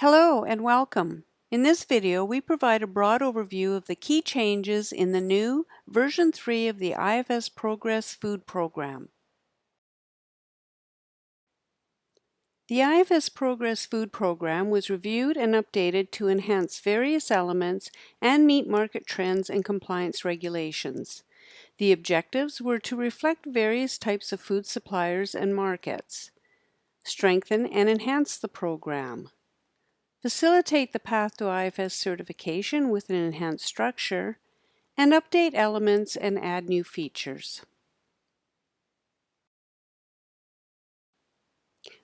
Hello and welcome. In this video, we provide a broad overview of the key changes in the new version 3 of the IFS Progress Food Program. The IFS Progress Food Program was reviewed and updated to enhance various elements and meet market trends and compliance regulations. The objectives were to reflect various types of food suppliers and markets, strengthen and enhance the program, facilitate the path to IFS certification with an enhanced structure, and update elements and add new features.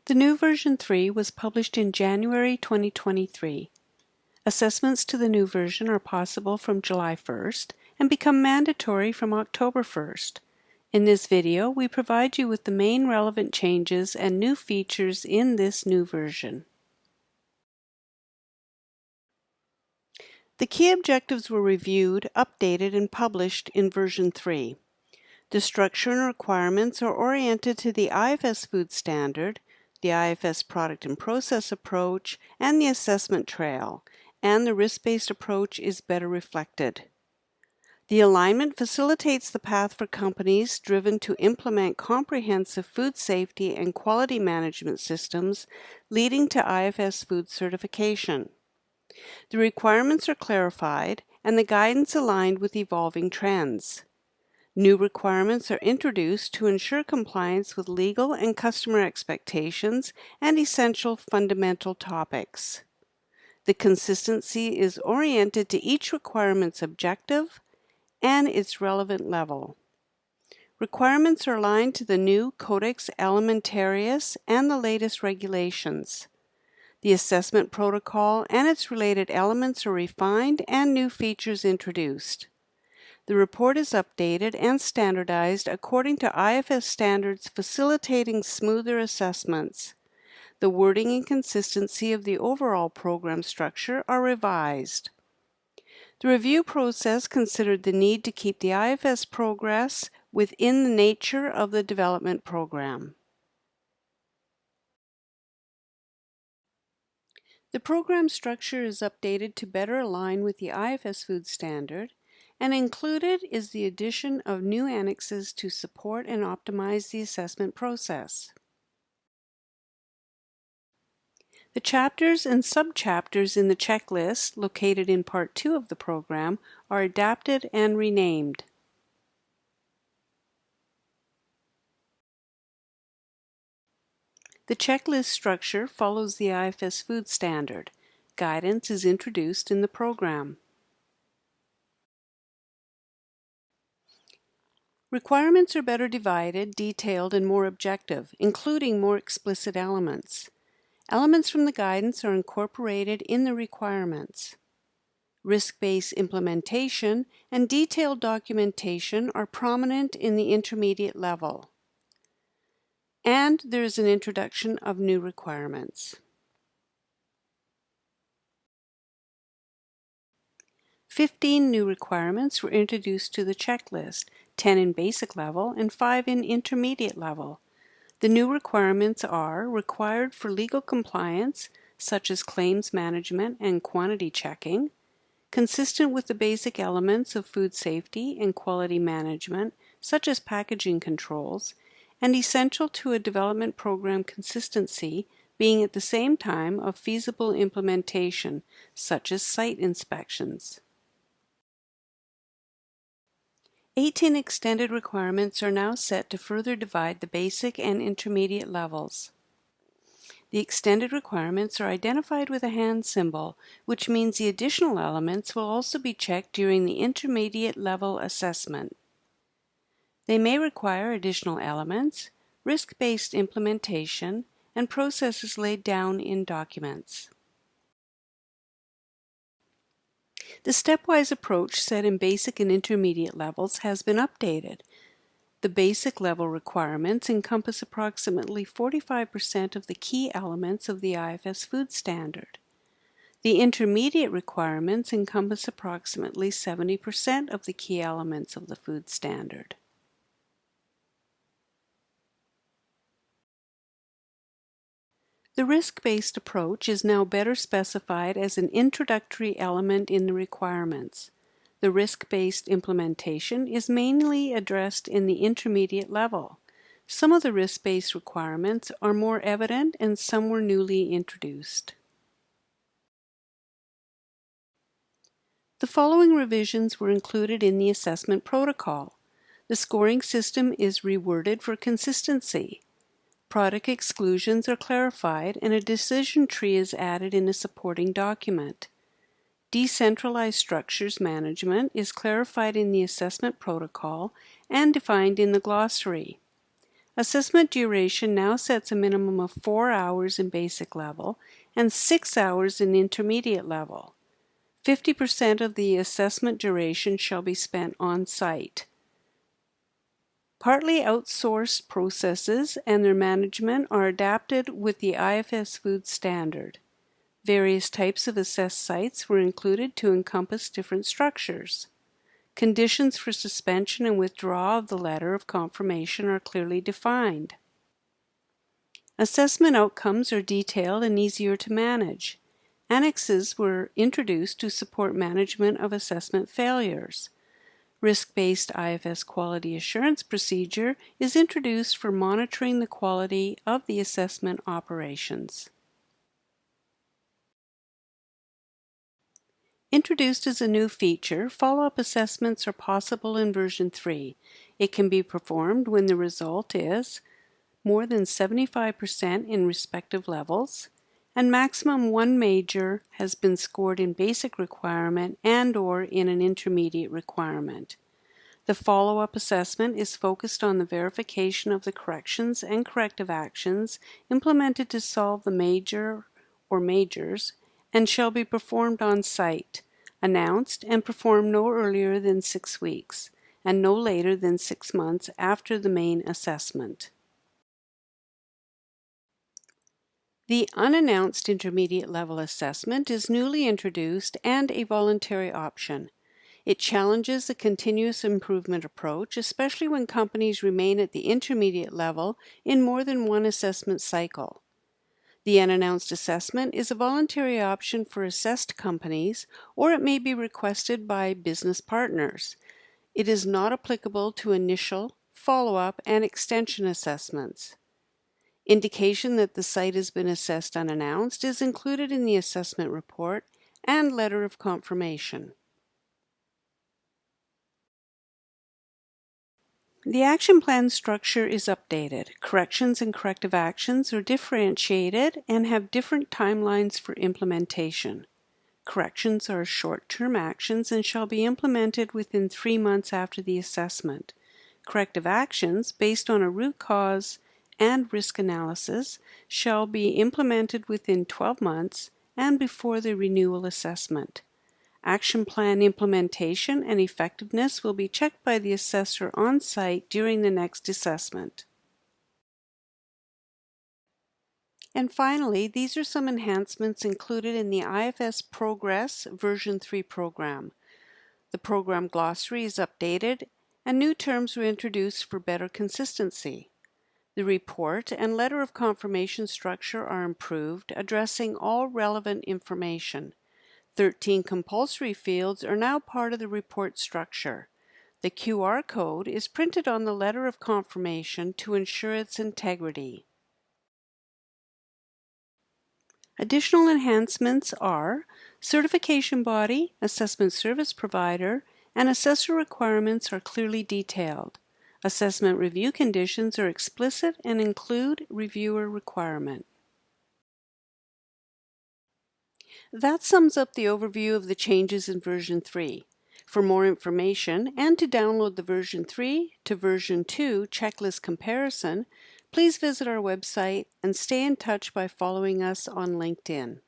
The new version 3 was published in January 2023. Assessments to the new version are possible from July 1st and become mandatory from October 1st. In this video, we provide you with the main relevant changes and new features in this new version. The key objectives were reviewed, updated, and published in version 3. The structure and requirements are oriented to the IFS food standard, the IFS product and process approach, and the assessment trail, and the risk-based approach is better reflected. The alignment facilitates the path for companies driven to implement comprehensive food safety and quality management systems, leading to IFS food certification. The requirements are clarified and the guidance aligned with evolving trends. New requirements are introduced to ensure compliance with legal and customer expectations and essential fundamental topics. The consistency is oriented to each requirement's objective and its relevant level. Requirements are aligned to the new Codex Alimentarius and the latest regulations. The assessment protocol and its related elements are refined and new features introduced. The report is updated and standardized according to IFS standards, facilitating smoother assessments. The wording and consistency of the overall program structure are revised. The review process considered the need to keep the IFS progress within the nature of the development program. The program structure is updated to better align with the IFS food standard, and included is the addition of new annexes to support and optimize the assessment process. The chapters and subchapters in the checklist, located in Part 2 of the program, are adapted and renamed. The checklist structure follows the IFS food standard. Guidance is introduced in the program. Requirements are better divided, detailed, and more objective, including more explicit elements. Elements from the guidance are incorporated in the requirements. Risk-based implementation and detailed documentation are prominent in the intermediate level. And there is an introduction of new requirements. 15 new requirements were introduced to the checklist, 10 in basic level and 5 in intermediate level. The new requirements are required for legal compliance, such as claims management and quantity checking, consistent with the basic elements of food safety and quality management, such as packaging controls, and essential to a development program consistency, being at the same time of feasible implementation, such as site inspections. 18 extended requirements are now set to further divide the basic and intermediate levels. The extended requirements are identified with a hand symbol, which means the additional elements will also be checked during the intermediate level assessment. They may require additional elements, risk-based implementation, and processes laid down in documents. The stepwise approach set in basic and intermediate levels has been updated. The basic level requirements encompass approximately 45% of the key elements of the IFS food standard. The intermediate requirements encompass approximately 70% of the key elements of the food standard. The risk-based approach is now better specified as an introductory element in the requirements. The risk-based implementation is mainly addressed in the intermediate level. Some of the risk-based requirements are more evident and some were newly introduced. The following revisions were included in the assessment protocol. The scoring system is reworded for consistency. Product exclusions are clarified and a decision tree is added in a supporting document. Decentralized structures management is clarified in the assessment protocol and defined in the glossary. Assessment duration now sets a minimum of 4 hours in basic level and 6 hours in intermediate level. 50% of the assessment duration shall be spent on site. Partly outsourced processes and their management are adapted with the IFS Food Standard. Various types of assessed sites were included to encompass different structures. Conditions for suspension and withdrawal of the letter of confirmation are clearly defined. Assessment outcomes are detailed and easier to manage. Annexes were introduced to support management of assessment failures. Risk-based IFS quality assurance procedure is introduced for monitoring the quality of the assessment operations. Introduced as a new feature, follow-up assessments are possible in version 3. It can be performed when the result is more than 75% in respective levels, and maximum 1 major has been scored in basic requirement and/or in an intermediate requirement. The follow-up assessment is focused on the verification of the corrections and corrective actions implemented to solve the major or majors and shall be performed on site, announced and performed no earlier than 6 weeks and no later than 6 months after the main assessment. The unannounced intermediate level assessment is newly introduced and a voluntary option. It challenges the continuous improvement approach, especially when companies remain at the intermediate level in more than one assessment cycle. The unannounced assessment is a voluntary option for assessed companies, or it may be requested by business partners. It is not applicable to initial, follow-up, and extension assessments. Indication that the site has been assessed unannounced is included in the assessment report and letter of confirmation. The action plan structure is updated. Corrections and corrective actions are differentiated and have different timelines for implementation. Corrections are short-term actions and shall be implemented within 3 months after the assessment. Corrective actions, based on a root cause and risk analysis, shall be implemented within 12 months and before the renewal assessment. Action plan implementation and effectiveness will be checked by the assessor on site during the next assessment. And finally, these are some enhancements included in the IFS Progress version 3 program. The program glossary is updated and new terms were introduced for better consistency. The report and letter of confirmation structure are improved, addressing all relevant information. 13 compulsory fields are now part of the report structure. The QR code is printed on the letter of confirmation to ensure its integrity. Additional enhancements are certification body, assessment service provider, and assessor requirements are clearly detailed. Assessment review conditions are explicit and include reviewer requirement. That sums up the overview of the changes in version 3. For more information and to download the version 3 to version 2 checklist comparison, please visit our website and stay in touch by following us on LinkedIn.